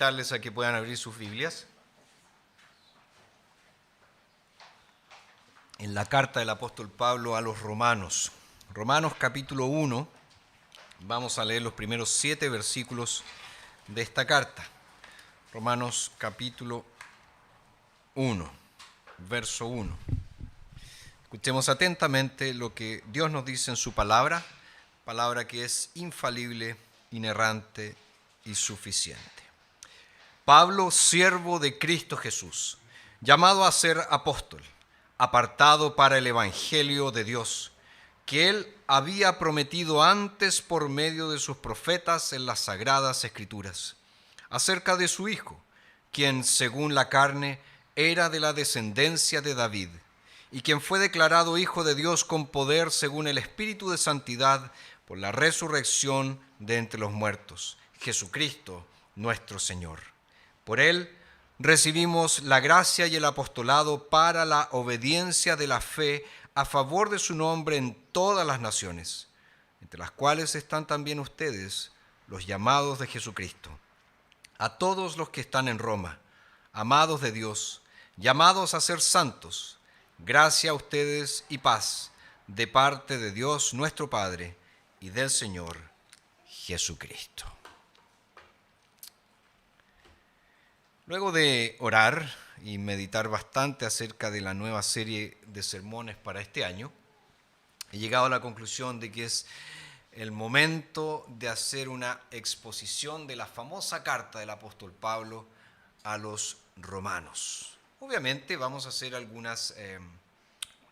invitarles a que puedan abrir sus Biblias en la carta del apóstol Pablo a los Romanos. Romanos capítulo 1, vamos a leer los primeros 7 versículos de esta carta. Romanos capítulo 1, verso 1. Escuchemos atentamente lo que Dios nos dice en su palabra, palabra que es infalible, inerrante y suficiente. Pablo, siervo de Cristo Jesús, llamado a ser apóstol, apartado para el evangelio de Dios, que él había prometido antes por medio de sus profetas en las sagradas escrituras, acerca de su Hijo, quien según la carne era de la descendencia de David, y quien fue declarado Hijo de Dios con poder según el Espíritu de Santidad por la resurrección de entre los muertos, Jesucristo nuestro Señor. Por él recibimos la gracia y el apostolado para la obediencia de la fe a favor de su nombre en todas las naciones, entre las cuales están también ustedes, los llamados de Jesucristo. A todos los que están en Roma, amados de Dios, llamados a ser santos, gracia a ustedes y paz de parte de Dios nuestro Padre y del Señor Jesucristo. Luego de orar y meditar bastante acerca de la nueva serie de sermones para este año, he llegado a la conclusión de que es el momento de hacer una exposición de la famosa carta del apóstol Pablo a los romanos. Obviamente vamos a hacer algunas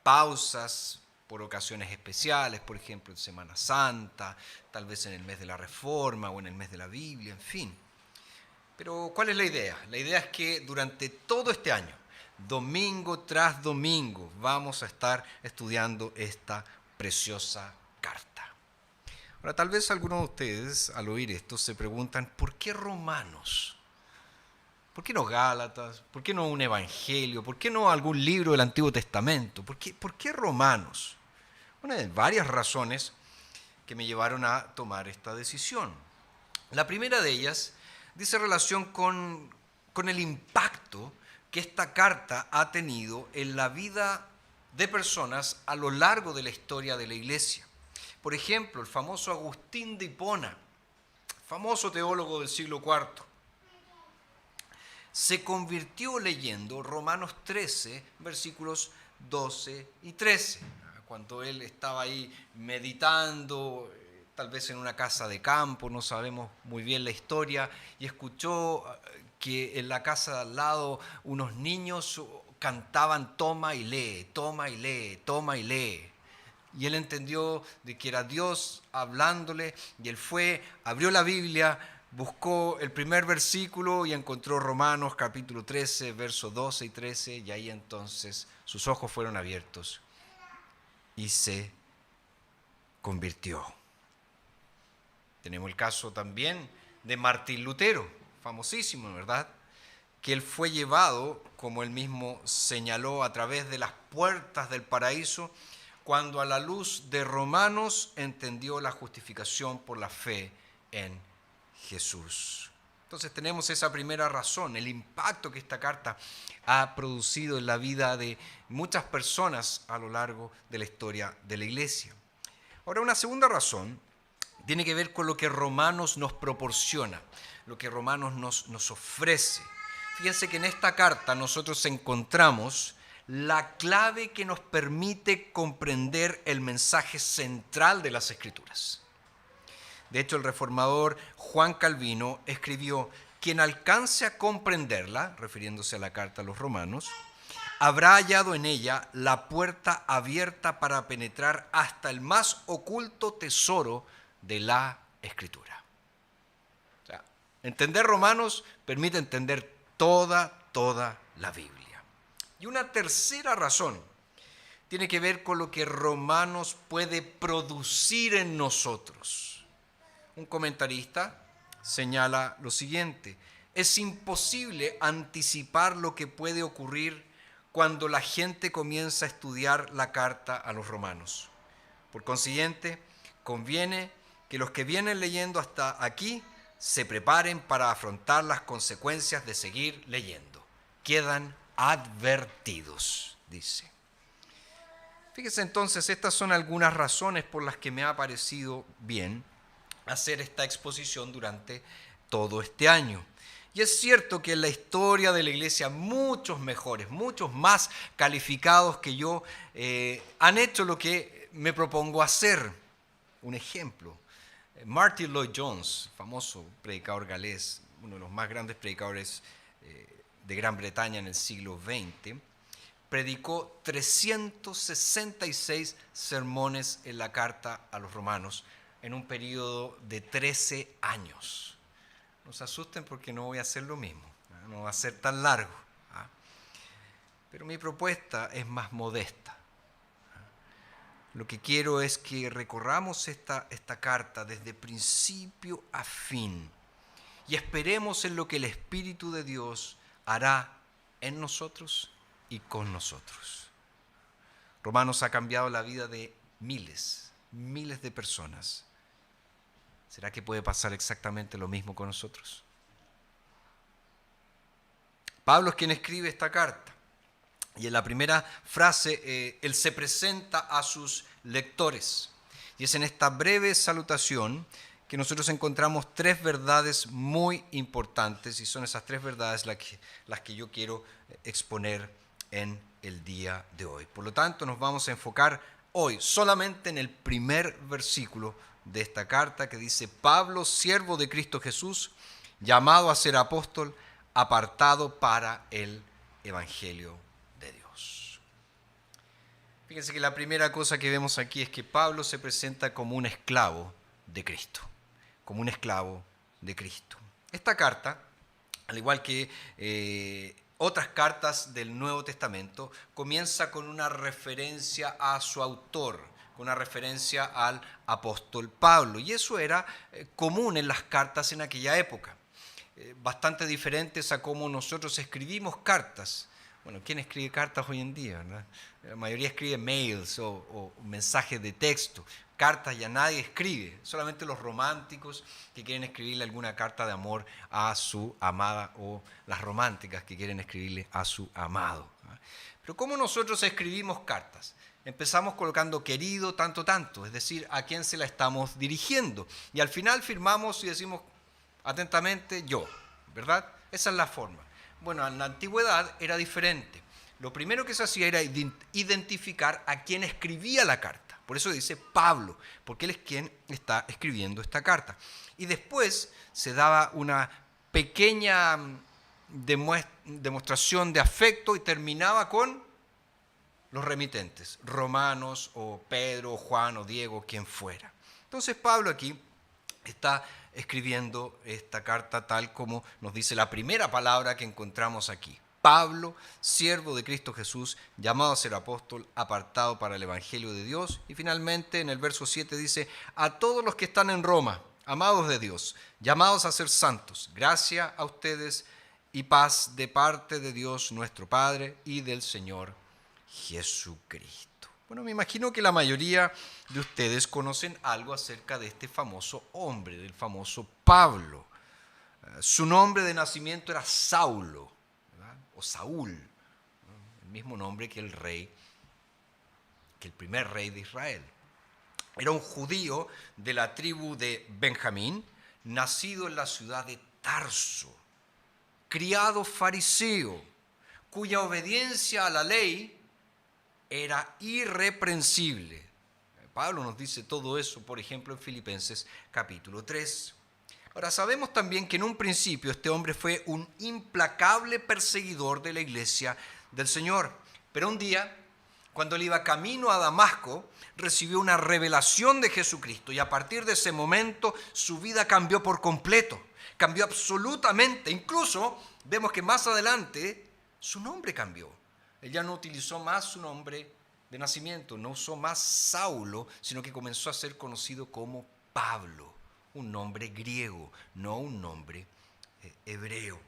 pausas por ocasiones especiales, por ejemplo en Semana Santa, tal vez en el mes de la Reforma o en el mes de la Biblia, en fin. Pero ¿cuál es la idea? La idea es que durante todo este año, domingo tras domingo, vamos a estar estudiando esta preciosa carta. Ahora, tal vez algunos de ustedes, al oír esto, se preguntan, ¿por qué Romanos? ¿Por qué no Gálatas? ¿Por qué no un Evangelio? ¿Por qué no algún libro del Antiguo Testamento? ¿Por qué Romanos? Bueno, hay varias razones que me llevaron a tomar esta decisión. La primera de ellas dice relación con el impacto que esta carta ha tenido en la vida de personas a lo largo de la historia de la Iglesia. Por ejemplo, el famoso Agustín de Hipona, famoso teólogo del siglo IV, se convirtió leyendo Romanos 13, versículos 12 y 13. Cuando él estaba ahí meditando, tal vez en una casa de campo, no sabemos muy bien la historia, y escuchó que en la casa de al lado unos niños cantaban toma y lee, toma y lee, toma y lee. Y él entendió de que era Dios hablándole, y él fue, abrió la Biblia, buscó el primer versículo y encontró Romanos capítulo 13, versos 12 y 13, y ahí entonces sus ojos fueron abiertos y se convirtió. Tenemos el caso también de Martín Lutero, famosísimo, ¿verdad? Que él fue llevado, como él mismo señaló, a través de las puertas del paraíso, cuando a la luz de Romanos entendió la justificación por la fe en Jesús. Entonces tenemos esa primera razón, el impacto que esta carta ha producido en la vida de muchas personas a lo largo de la historia de la Iglesia. Ahora, una segunda razón tiene que ver con lo que Romanos nos proporciona, lo que Romanos nos ofrece. Fíjense que en esta carta nosotros encontramos la clave que nos permite comprender el mensaje central de las Escrituras. De hecho, el reformador Juan Calvino escribió: quien alcance a comprenderla, refiriéndose a la carta a los romanos, habrá hallado en ella la puerta abierta para penetrar hasta el más oculto tesoro de la Escritura. O sea, entender Romanos permite entender toda la Biblia. Y una tercera razón tiene que ver con lo que Romanos puede producir en nosotros. Un comentarista señala lo siguiente: es imposible anticipar lo que puede ocurrir cuando la gente comienza a estudiar la carta a los romanos. Por consiguiente, conviene que los que vienen leyendo hasta aquí se preparen para afrontar las consecuencias de seguir leyendo. Quedan advertidos, dice. Fíjese entonces, estas son algunas razones por las que me ha parecido bien hacer esta exposición durante todo este año. Y es cierto que en la historia de la iglesia muchos mejores, muchos más calificados que yo han hecho lo que me propongo hacer. Un ejemplo, Martin Lloyd-Jones, famoso predicador galés, uno de los más grandes predicadores de Gran Bretaña en el siglo XX, predicó 366 sermones en la carta a los romanos en un periodo de 13 años. No se asusten porque no voy a hacer lo mismo, no va a ser tan largo. Pero mi propuesta es más modesta. Lo que quiero es que recorramos esta carta desde principio a fin y esperemos en lo que el Espíritu de Dios hará en nosotros y con nosotros. Romanos ha cambiado la vida de miles de personas. ¿Será que puede pasar exactamente lo mismo con nosotros? Pablo es quien escribe esta carta. Y en la primera frase, él se presenta a sus lectores. Y es en esta breve salutación que nosotros encontramos tres verdades muy importantes. Y son esas tres verdades las que yo quiero exponer en el día de hoy. Por lo tanto, nos vamos a enfocar hoy solamente en el primer versículo de esta carta que dice: Pablo, siervo de Cristo Jesús, llamado a ser apóstol, apartado para el Evangelio de Dios. Fíjense que la primera cosa que vemos aquí es que Pablo se presenta como un esclavo de Cristo, como un esclavo de Cristo. Esta carta, al igual que otras cartas del Nuevo Testamento, comienza con una referencia a su autor, con una referencia al apóstol Pablo. Y eso era común en las cartas en aquella época. Bastante diferentes a cómo nosotros escribimos cartas. Bueno, ¿quién escribe cartas hoy en día, verdad? La mayoría escribe mails o mensajes de texto. Cartas ya nadie escribe, solamente los románticos que quieren escribirle alguna carta de amor a su amada o las románticas que quieren escribirle a su amado. Pero ¿cómo nosotros escribimos cartas? Empezamos colocando querido, tanto, es decir, a quién se la estamos dirigiendo. Y al final firmamos y decimos atentamente yo, ¿verdad? Esa es la forma. Bueno, en la antigüedad era diferente. Lo primero que se hacía era identificar a quién escribía la carta. Por eso dice Pablo, porque él es quien está escribiendo esta carta. Y después se daba una pequeña demostración de afecto y terminaba con los remitentes, Romanos o Pedro o Juan o Diego, quien fuera. Entonces Pablo aquí está escribiendo esta carta tal como nos dice la primera palabra que encontramos aquí. Pablo, siervo de Cristo Jesús, llamado a ser apóstol, apartado para el Evangelio de Dios. Y finalmente en el verso 7 dice: a todos los que están en Roma, amados de Dios, llamados a ser santos, gracia a ustedes y paz de parte de Dios nuestro Padre y del Señor Jesucristo. Bueno, me imagino que la mayoría de ustedes conocen algo acerca de este famoso hombre, del famoso Pablo. Su nombre de nacimiento era Saulo, ¿verdad? O Saúl, ¿no? El mismo nombre que el primer rey de Israel. Era un judío de la tribu de Benjamín, nacido en la ciudad de Tarso, criado fariseo, cuya obediencia a la ley era irreprensible. Pablo nos dice todo eso, por ejemplo, en Filipenses capítulo 3. Ahora, sabemos también que en un principio este hombre fue un implacable perseguidor de la iglesia del Señor. Pero un día, cuando él iba camino a Damasco, recibió una revelación de Jesucristo y a partir de ese momento su vida cambió por completo, cambió absolutamente. Incluso vemos que más adelante su nombre cambió. Él ya no utilizó más su nombre de nacimiento, no usó más Saulo, sino que comenzó a ser conocido como Pablo, un nombre griego, no un nombre hebreo.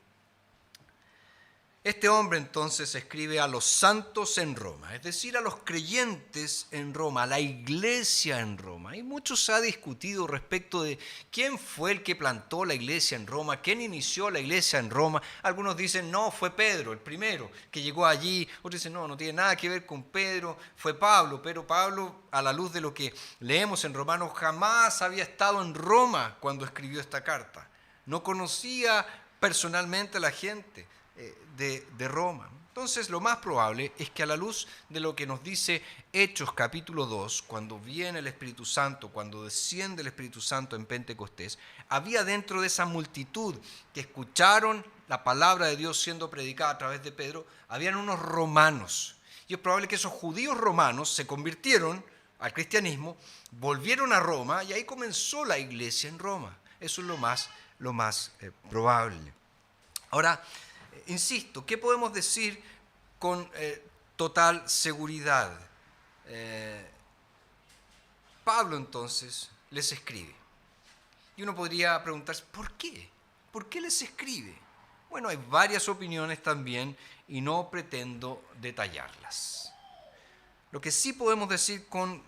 Este hombre entonces escribe a los santos en Roma, es decir, a los creyentes en Roma, a la iglesia en Roma. Y mucho se ha discutido respecto de quién fue el que plantó la iglesia en Roma, quién inició la iglesia en Roma. Algunos dicen, no, fue Pedro, el primero que llegó allí. Otros dicen, no, no tiene nada que ver con Pedro, fue Pablo. Pero Pablo, a la luz de lo que leemos en Romanos, jamás había estado en Roma cuando escribió esta carta. No conocía personalmente a la gente de Roma. Entonces lo más probable es que a la luz de lo que nos dice Hechos capítulo 2, cuando viene el Espíritu Santo, cuando desciende el Espíritu Santo en Pentecostés, había dentro de esa multitud que escucharon la palabra de Dios siendo predicada a través de Pedro, habían unos romanos. Y es probable que esos judíos romanos se convirtieron al cristianismo, volvieron a Roma y ahí comenzó la iglesia en Roma. Eso es lo más probable. Ahora, insisto, ¿qué podemos decir con total seguridad? Pablo entonces les escribe. Y uno podría preguntarse, ¿por qué? ¿Por qué les escribe? Bueno, hay varias opiniones también y no pretendo detallarlas. Lo que sí podemos decir con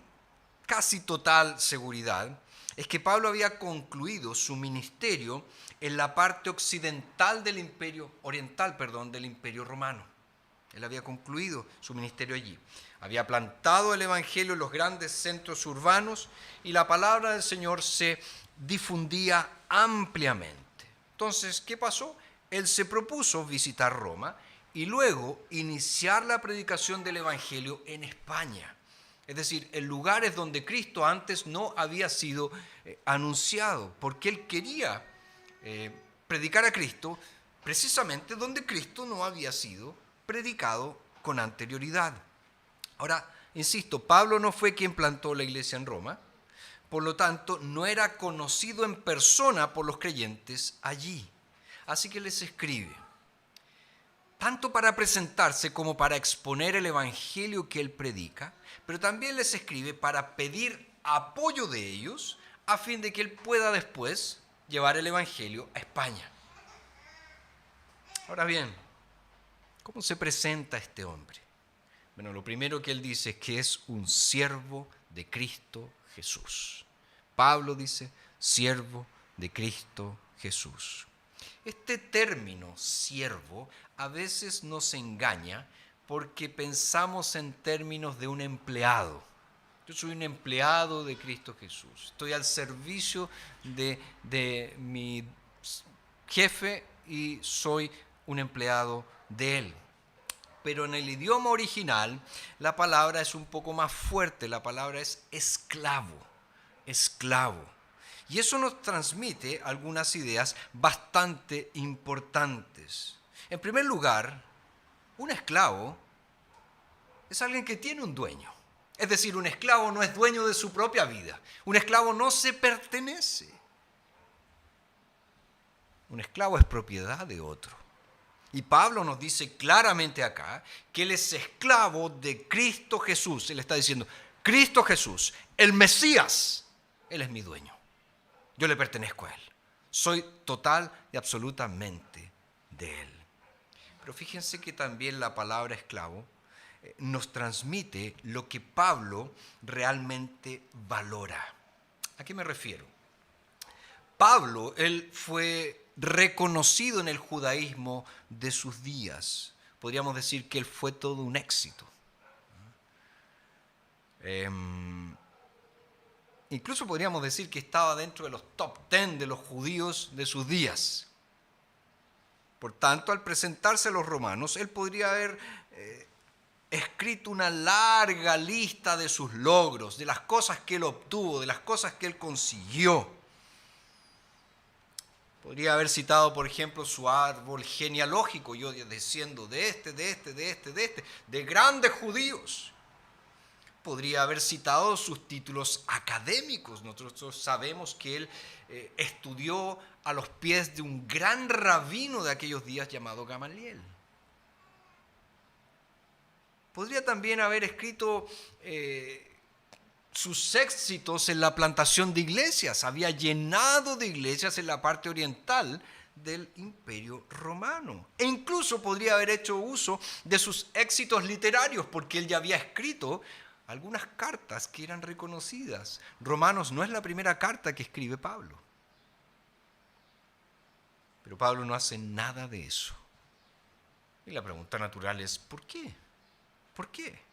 casi total seguridad es que Pablo había concluido su ministerio en la parte occidental del imperio, oriental, del imperio romano. Él había concluido su ministerio allí. Había plantado el evangelio en los grandes centros urbanos y la palabra del Señor se difundía ampliamente. Entonces, ¿qué pasó? Él se propuso visitar Roma y luego iniciar la predicación del evangelio en España. Es decir, en lugares donde Cristo antes no había sido anunciado, porque él quería predicar a Cristo precisamente donde Cristo no había sido predicado con anterioridad. Ahora, insisto, Pablo no fue quien plantó la iglesia en Roma, por lo tanto, no era conocido en persona por los creyentes allí. Así que les escribe, tanto para presentarse como para exponer el evangelio que él predica, pero también les escribe para pedir apoyo de ellos a fin de que él pueda después llevar el evangelio a España. Ahora bien, ¿cómo se presenta este hombre? Bueno, lo primero que él dice es que es un siervo de Cristo Jesús. Pablo dice, siervo de Cristo Jesús. Este término, siervo, a veces nos engaña porque pensamos en términos de un empleado. Yo soy un empleado de Cristo Jesús. Estoy al servicio de mi jefe y soy un empleado de él. Pero en el idioma original la palabra es un poco más fuerte. La palabra es esclavo. Esclavo. Y eso nos transmite algunas ideas bastante importantes. En primer lugar, un esclavo es alguien que tiene un dueño. Es decir, un esclavo no es dueño de su propia vida. Un esclavo no se pertenece. Un esclavo es propiedad de otro. Y Pablo nos dice claramente acá que él es esclavo de Cristo Jesús. Él está diciendo, Cristo Jesús, el Mesías, él es mi dueño. Yo le pertenezco a él. Soy total y absolutamente de él. Pero fíjense que también la palabra esclavo nos transmite lo que Pablo realmente valora. ¿A qué me refiero? Pablo, él fue reconocido en el judaísmo de sus días. Podríamos decir que él fue todo un éxito. Incluso podríamos decir que estaba dentro de los top 10 de los judíos de sus días. Por tanto, al presentarse a los romanos, él podría haber escrito una larga lista de sus logros, de las cosas que él obtuvo, de las cosas que él consiguió. Podría haber citado, por ejemplo, su árbol genealógico, yo desciendo de grandes judíos. Podría haber citado sus títulos académicos. Nosotros sabemos que él estudió a los pies de un gran rabino de aquellos días llamado Gamaliel. Podría también haber escrito sus éxitos en la plantación de iglesias. Había llenado de iglesias en la parte oriental del Imperio Romano. E incluso podría haber hecho uso de sus éxitos literarios, porque él ya había escrito algunas cartas que eran reconocidas. Romanos no es la primera carta que escribe Pablo. Pero Pablo no hace nada de eso. Y la pregunta natural es, ¿por qué? ¿Por qué?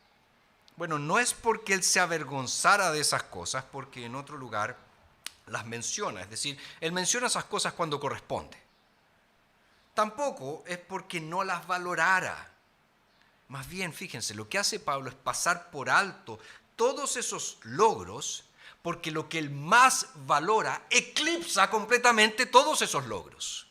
Bueno, no es porque él se avergonzara de esas cosas, porque en otro lugar las menciona. Es decir, él menciona esas cosas cuando corresponde. Tampoco es porque no las valorara. Más bien, fíjense, lo que hace Pablo es pasar por alto todos esos logros, porque lo que él más valora eclipsa completamente todos esos logros.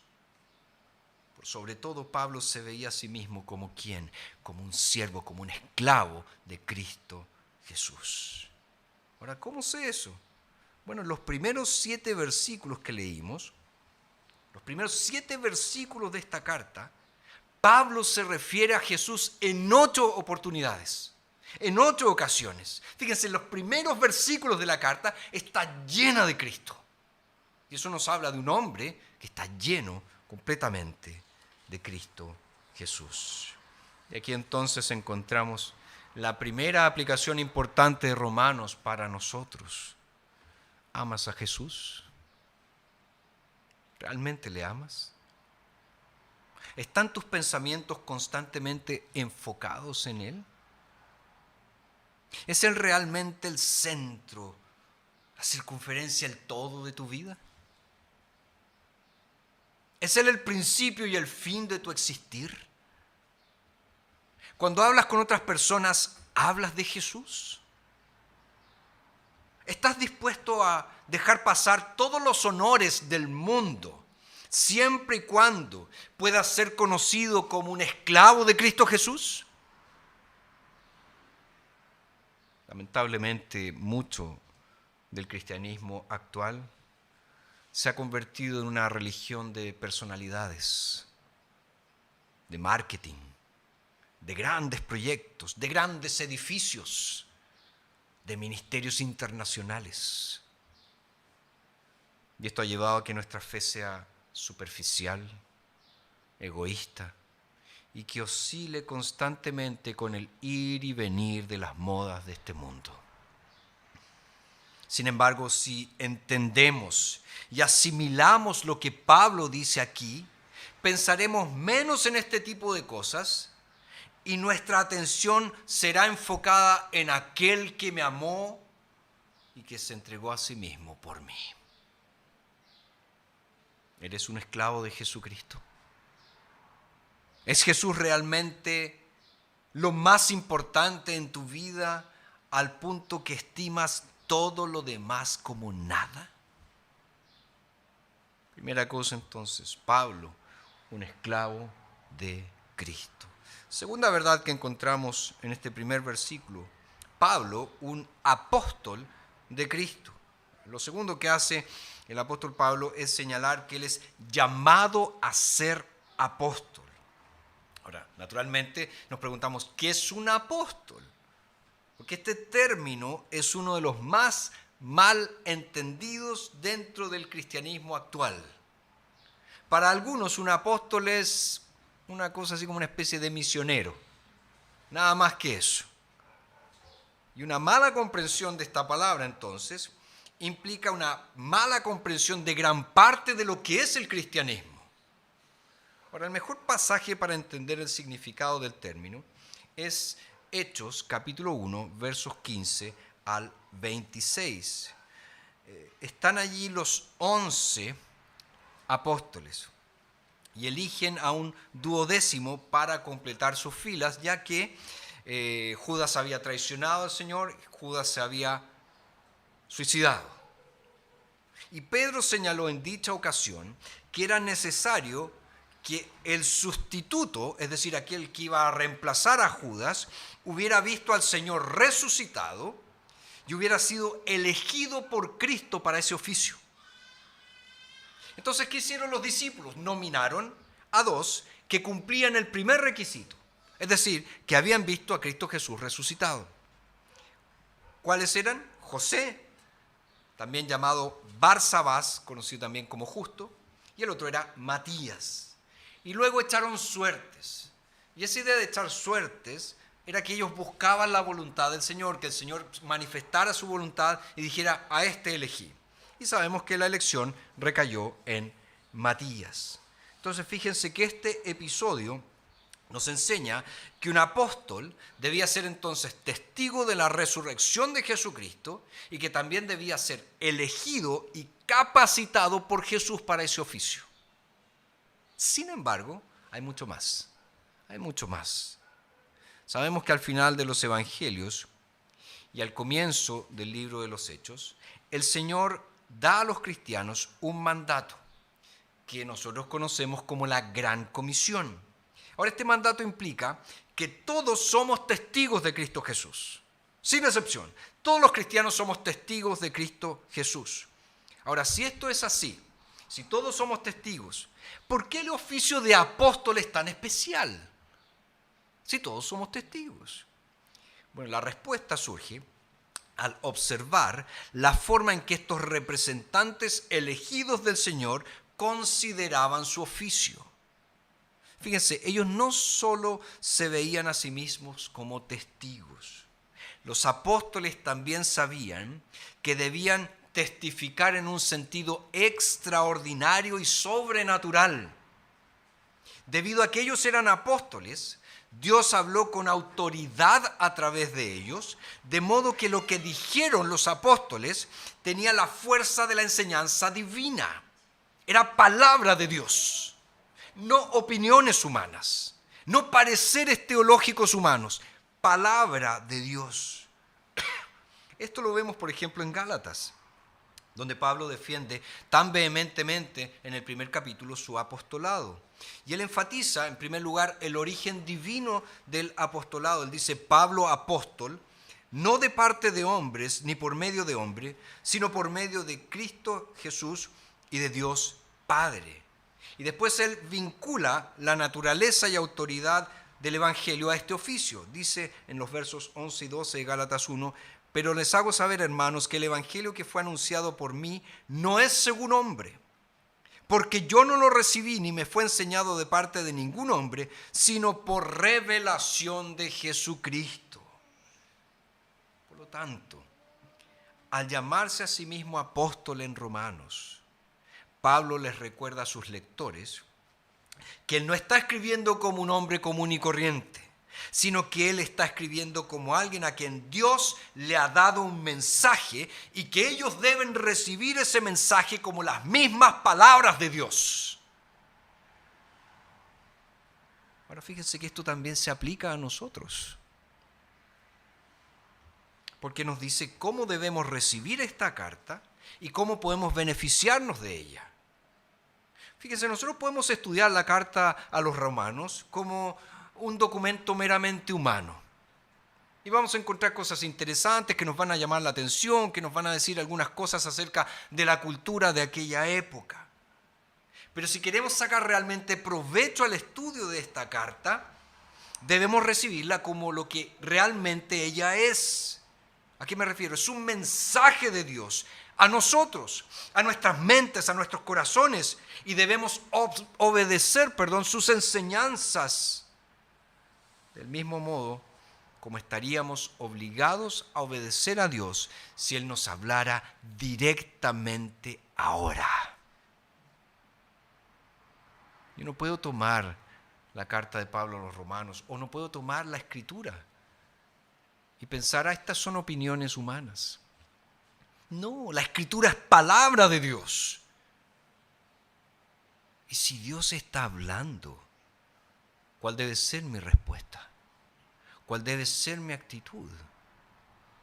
Sobre todo, Pablo se veía a sí mismo como ¿quién? Como un siervo, como un esclavo de Cristo Jesús. Ahora, ¿cómo sé eso? Bueno, en los primeros 7 versículos que leímos, los primeros 7 versículos de esta carta, Pablo se refiere a Jesús en 8 oportunidades, en 8 ocasiones. Fíjense, los primeros versículos de la carta está llena de Cristo. Y eso nos habla de un hombre que está lleno completamente de Cristo Jesús. Y aquí entonces encontramos la primera aplicación importante de Romanos para nosotros. ¿Amas a Jesús? ¿Realmente le amas? ¿Están tus pensamientos constantemente enfocados en Él? ¿Es Él realmente el centro, la circunferencia, el todo de tu vida? ¿Es Él el principio y el fin de tu existir? Cuando hablas con otras personas, ¿hablas de Jesús? ¿Estás dispuesto a dejar pasar todos los honores del mundo, siempre y cuando puedas ser conocido como un esclavo de Cristo Jesús? Lamentablemente, mucho del cristianismo actual se ha convertido en una religión de personalidades, de marketing, de grandes proyectos, de grandes edificios, de ministerios internacionales. Y esto ha llevado a que nuestra fe sea superficial, egoísta, y que oscile constantemente con el ir y venir de las modas de este mundo. Sin embargo, si entendemos y asimilamos lo que Pablo dice aquí, pensaremos menos en este tipo de cosas y nuestra atención será enfocada en aquel que me amó y que se entregó a sí mismo por mí. ¿Eres un esclavo de Jesucristo? ¿Es Jesús realmente lo más importante en tu vida al punto que estimas todo lo demás como nada? Primera cosa entonces, Pablo, un esclavo de Cristo. Segunda verdad que encontramos en este primer versículo, Pablo, un apóstol de Cristo. Lo segundo que hace el apóstol Pablo es señalar que él es llamado a ser apóstol. Ahora, naturalmente nos preguntamos, ¿qué es un apóstol? Porque este término es uno de los más mal entendidos dentro del cristianismo actual. Para algunos un apóstol es una cosa así como una especie de misionero, nada más que eso. Y una mala comprensión de esta palabra entonces implica una mala comprensión de gran parte de lo que es el cristianismo. Ahora, el mejor pasaje para entender el significado del término es Hechos, capítulo 1, versos 15 al 26. Están allí los 11 apóstoles y eligen a un 12º para completar sus filas, ya que Judas había traicionado al Señor, Judas se había suicidado. Y Pedro señaló en dicha ocasión que era necesario que el sustituto, es decir, aquel que iba a reemplazar a Judas, hubiera visto al Señor resucitado y hubiera sido elegido por Cristo para ese oficio. Entonces, ¿qué hicieron los discípulos? Nominaron a 2 que cumplían el primer requisito, es decir, que habían visto a Cristo Jesús resucitado. ¿Cuáles eran? José, también llamado Barsabás, conocido también como Justo, y el otro era Matías. Y luego echaron suertes. Y esa idea de echar suertes era que ellos buscaban la voluntad del Señor, que el Señor manifestara su voluntad y dijera, a este elegí. Y sabemos que la elección recayó en Matías. Entonces fíjense que este episodio nos enseña que un apóstol debía ser entonces testigo de la resurrección de Jesucristo y que también debía ser elegido y capacitado por Jesús para ese oficio. Sin embargo, hay mucho más. Hay mucho más. Sabemos que al final de los evangelios y al comienzo del libro de los Hechos, el Señor da a los cristianos un mandato que nosotros conocemos como la Gran Comisión. Ahora, este mandato implica que todos somos testigos de Cristo Jesús, sin excepción. Todos los cristianos somos testigos de Cristo Jesús. Ahora, si esto es así, si todos somos testigos, ¿por qué el oficio de apóstol es tan especial? Si todos somos testigos. Bueno, la respuesta surge al observar la forma en que estos representantes elegidos del Señor consideraban su oficio. Fíjense, ellos no solo se veían a sí mismos como testigos. Los apóstoles también sabían que debían testificar en un sentido extraordinario y sobrenatural. Debido a que ellos eran apóstoles, Dios habló con autoridad a través de ellos, de modo que lo que dijeron los apóstoles tenía la fuerza de la enseñanza divina. Era palabra de Dios, no opiniones humanas, no pareceres teológicos humanos, palabra de Dios. Esto lo vemos, por ejemplo, en Gálatas, donde Pablo defiende tan vehementemente en el primer capítulo su apostolado. Y él enfatiza, en primer lugar, el origen divino del apostolado. Él dice, Pablo apóstol, no de parte de hombres ni por medio de hombre, sino por medio de Cristo Jesús y de Dios Padre. Y después él vincula la naturaleza y autoridad del Evangelio a este oficio. Dice en los versos 11 y 12 de Gálatas 1, pero les hago saber, hermanos, que el Evangelio que fue anunciado por mí no es según hombre, porque yo no lo recibí ni me fue enseñado de parte de ningún hombre, sino por revelación de Jesucristo. Por lo tanto, al llamarse a sí mismo apóstol en Romanos, Pablo les recuerda a sus lectores que él no está escribiendo como un hombre común y corriente, sino que él está escribiendo como alguien a quien Dios le ha dado un mensaje y que ellos deben recibir ese mensaje como las mismas palabras de Dios. Ahora fíjense que esto también se aplica a nosotros, porque nos dice cómo debemos recibir esta carta y cómo podemos beneficiarnos de ella. Fíjense, nosotros podemos estudiar la carta a los romanos como un documento meramente humano. Y vamos a encontrar cosas interesantes que nos van a llamar la atención, que nos van a decir algunas cosas acerca de la cultura de aquella época. Pero si queremos sacar realmente provecho al estudio de esta carta, debemos recibirla como lo que realmente ella es. ¿A qué me refiero? Es un mensaje de Dios a nosotros, a nuestras mentes, a nuestros corazones, y debemos obedecer, sus enseñanzas. Del mismo modo como estaríamos obligados a obedecer a Dios si Él nos hablara directamente ahora. Yo no puedo tomar la carta de Pablo a los romanos, o no puedo tomar la Escritura y pensar, estas son opiniones humanas. No, la Escritura es palabra de Dios. Y si Dios está hablando, ¿cuál debe ser mi respuesta? ¿Cuál debe ser mi actitud?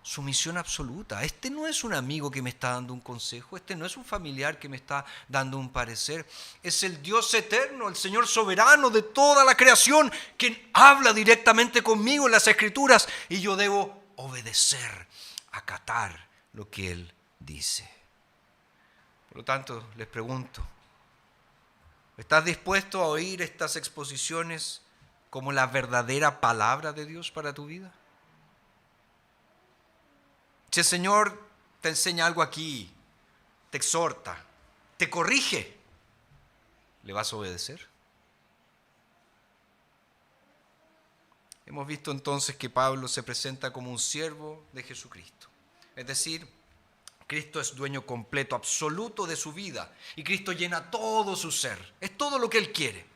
Sumisión absoluta. Este no es un amigo que me está dando un consejo, este no es un familiar que me está dando un parecer. Es el Dios eterno, el Señor soberano de toda la creación, quien habla directamente conmigo en las Escrituras, y yo debo obedecer, acatar lo que Él dice. Por lo tanto, les pregunto, ¿estás dispuesto a oír estas exposiciones como la verdadera palabra de Dios para tu vida? Si el Señor te enseña algo aquí, te exhorta, te corrige, ¿le vas a obedecer? Hemos visto entonces que Pablo se presenta como un siervo de Jesucristo. Es decir, Cristo es dueño completo, absoluto de su vida, y Cristo llena todo su ser. Es todo lo que Él quiere.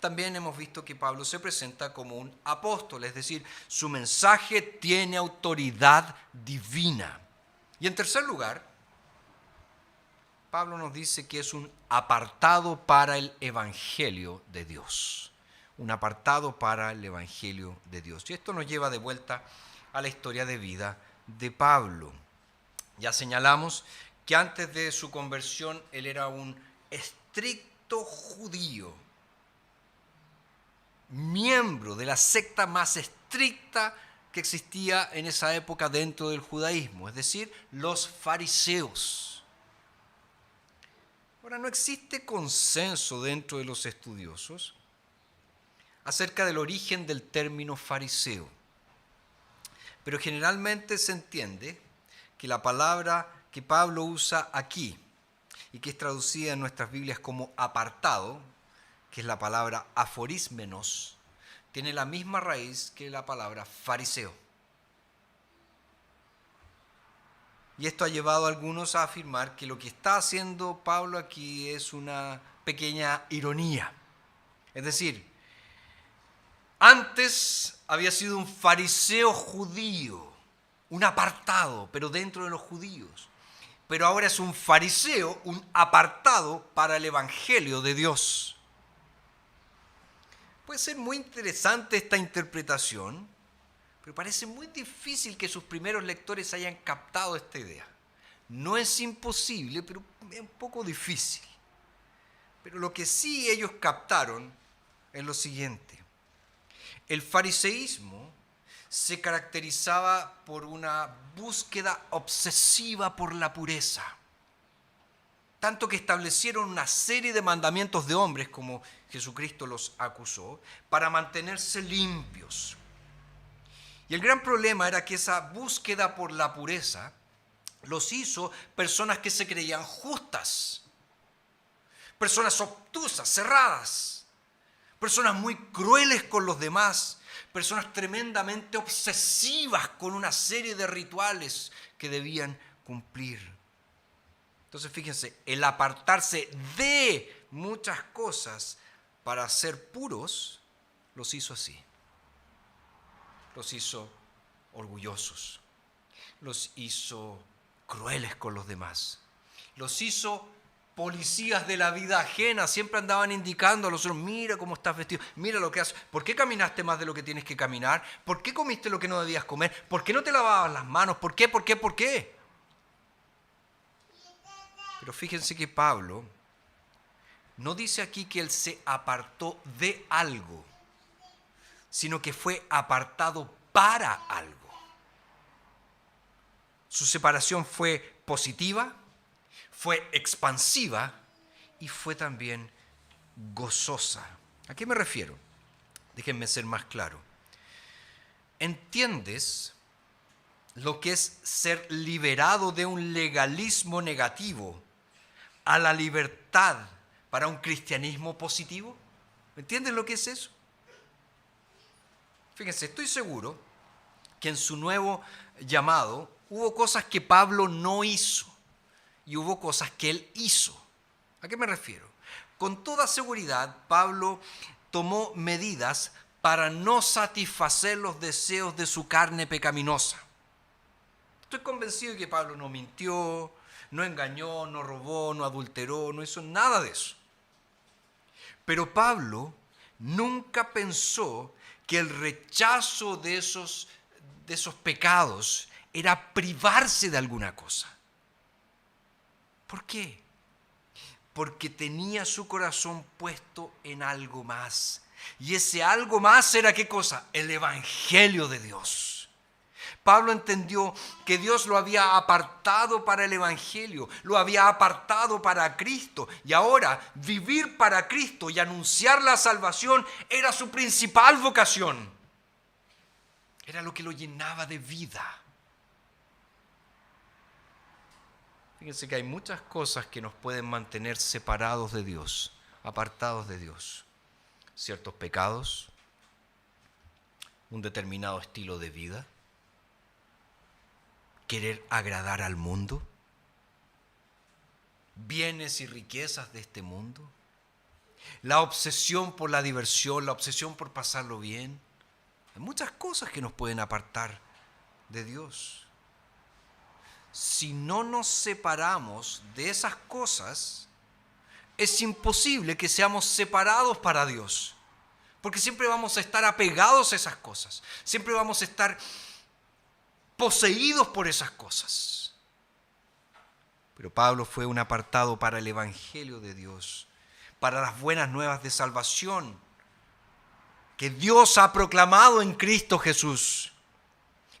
También hemos visto que Pablo se presenta como un apóstol, es decir, su mensaje tiene autoridad divina. Y en tercer lugar, Pablo nos dice que es un apartado para el Evangelio de Dios. Un apartado para el Evangelio de Dios. Y esto nos lleva de vuelta a la historia de vida de Pablo. Ya señalamos que antes de su conversión él era un estricto judío, miembro de la secta más estricta que existía en esa época dentro del judaísmo, es decir, los fariseos. Ahora, no existe consenso dentro de los estudiosos acerca del origen del término fariseo, pero generalmente se entiende que la palabra que Pablo usa aquí y que es traducida en nuestras Biblias como apartado, que es la palabra aforismenos, tiene la misma raíz que la palabra fariseo. Y esto ha llevado a algunos a afirmar que lo que está haciendo Pablo aquí es una pequeña ironía. Es decir, antes había sido un fariseo judío, un apartado, pero dentro de los judíos. Pero ahora es un fariseo, un apartado para el Evangelio de Dios. Puede ser muy interesante esta interpretación, pero parece muy difícil que sus primeros lectores hayan captado esta idea. No es imposible, pero es un poco difícil. Pero lo que sí ellos captaron es lo siguiente. El fariseísmo se caracterizaba por una búsqueda obsesiva por la pureza. Tanto que establecieron una serie de mandamientos de hombres, como Jesucristo los acusó, para mantenerse limpios. Y el gran problema era que esa búsqueda por la pureza los hizo personas que se creían justas, personas obtusas, cerradas, personas muy crueles con los demás, personas tremendamente obsesivas con una serie de rituales que debían cumplir. Entonces fíjense, el apartarse de muchas cosas para ser puros, los hizo así. Los hizo orgullosos, los hizo crueles con los demás, los hizo policías de la vida ajena, siempre andaban indicando a los otros, mira cómo estás vestido, mira lo que haces, ¿por qué caminaste más de lo que tienes que caminar? ¿Por qué comiste lo que no debías comer? ¿Por qué no te lavabas las manos? ¿Por qué? ¿Por qué? ¿Por qué? Pero fíjense que Pablo no dice aquí que él se apartó de algo, sino que fue apartado para algo. Su separación fue positiva, fue expansiva y fue también gozosa. ¿A qué me refiero? Déjenme ser más claro. ¿Entiendes lo que es ser liberado de un legalismo negativo a la libertad para un cristianismo positivo? ¿Entiendes lo que es eso? Fíjense, estoy seguro que en su nuevo llamado hubo cosas que Pablo no hizo y hubo cosas que él hizo. ¿A qué me refiero? Con toda seguridad, Pablo tomó medidas para no satisfacer los deseos de su carne pecaminosa. Estoy convencido de que Pablo no mintió, no engañó, no robó, no adulteró, no hizo nada de eso. Pero Pablo nunca pensó que el rechazo de esos pecados era privarse de alguna cosa. ¿Por qué? Porque tenía su corazón puesto en algo más. Y ese algo más era ¿qué cosa? El Evangelio de Dios. Pablo entendió que Dios lo había apartado para el Evangelio, lo había apartado para Cristo. Y ahora vivir para Cristo y anunciar la salvación era su principal vocación. Era lo que lo llenaba de vida. Fíjense que hay muchas cosas que nos pueden mantener separados de Dios apartados de Dios. Ciertos pecados, un determinado estilo de vida, querer agradar al mundo, bienes y riquezas de este mundo, la obsesión por la diversión, la obsesión por pasarlo bien. Hay muchas cosas que nos pueden apartar de Dios. Si no nos separamos de esas cosas, es imposible que seamos separados para Dios, porque siempre vamos a estar apegados a esas cosas, siempre vamos a estar poseídos por esas cosas. Pero Pablo fue un apartado para el Evangelio de Dios, para las buenas nuevas de salvación que Dios ha proclamado en Cristo Jesús.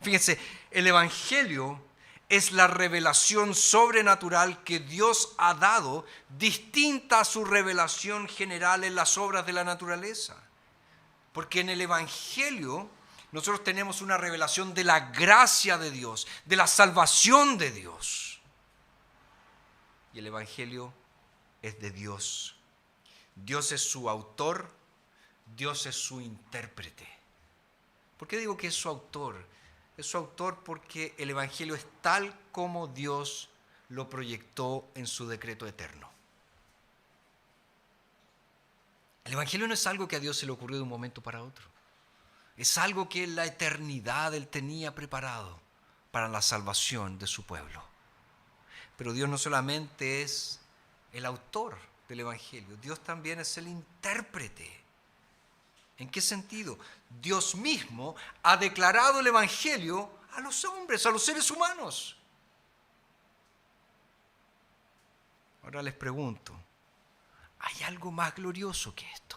Fíjense, el Evangelio es la revelación sobrenatural que Dios ha dado, distinta a su revelación general en las obras de la naturaleza. Porque en el Evangelio nosotros tenemos una revelación de la gracia de Dios, de la salvación de Dios. Y el Evangelio es de Dios. Dios es su autor, Dios es su intérprete. ¿Por qué digo que es su autor? Es su autor porque el Evangelio es tal como Dios lo proyectó en su decreto eterno. El Evangelio no es algo que a Dios se le ocurrió de un momento para otro. Es algo que en la eternidad Él tenía preparado para la salvación de su pueblo. Pero Dios no solamente es el autor del Evangelio, Dios también es el intérprete. ¿En qué sentido? Dios mismo ha declarado el Evangelio a los hombres, a los seres humanos. Ahora les pregunto, ¿hay algo más glorioso que esto?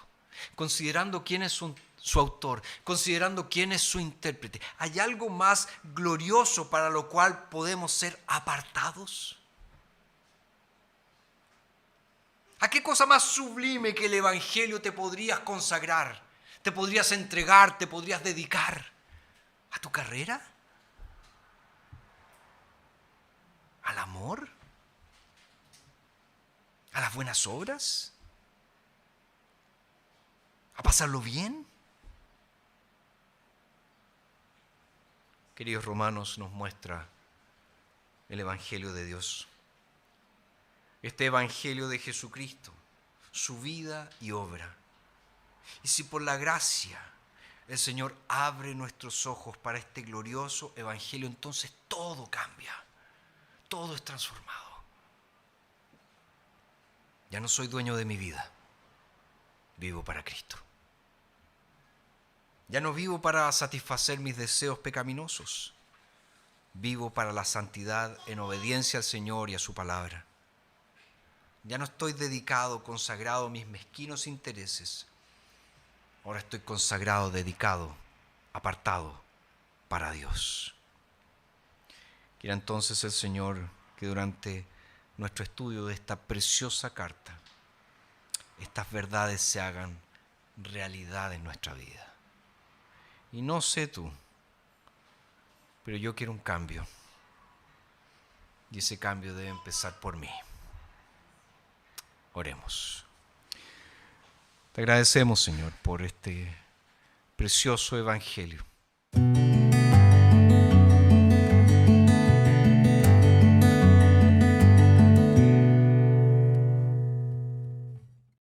Considerando quién es su autor, considerando quién es su intérprete, ¿hay algo más glorioso para lo cual podemos ser apartados? ¿A qué cosa más sublime que el Evangelio te podrías consagrar? ¿Te podrías entregar? ¿Te podrías dedicar? ¿A tu carrera? ¿Al amor? ¿A las buenas obras? ¿A pasarlo bien? Queridos Romanos, nos muestra el Evangelio de Dios. Este Evangelio de Jesucristo, su vida y obra. Y si por la gracia el Señor abre nuestros ojos para este glorioso Evangelio, entonces todo cambia, todo es transformado. Ya no soy dueño de mi vida, vivo para Cristo. Ya no vivo para satisfacer mis deseos pecaminosos, vivo para la santidad en obediencia al Señor y a su palabra. Ya no estoy dedicado, consagrado a mis mezquinos intereses. Ahora estoy consagrado, dedicado, apartado para Dios. Quiera entonces el Señor que durante nuestro estudio de esta preciosa carta, estas verdades se hagan realidad en nuestra vida. Y no sé tú, pero yo quiero un cambio. Y ese cambio debe empezar por mí. Oremos. Te agradecemos, Señor, por este precioso Evangelio.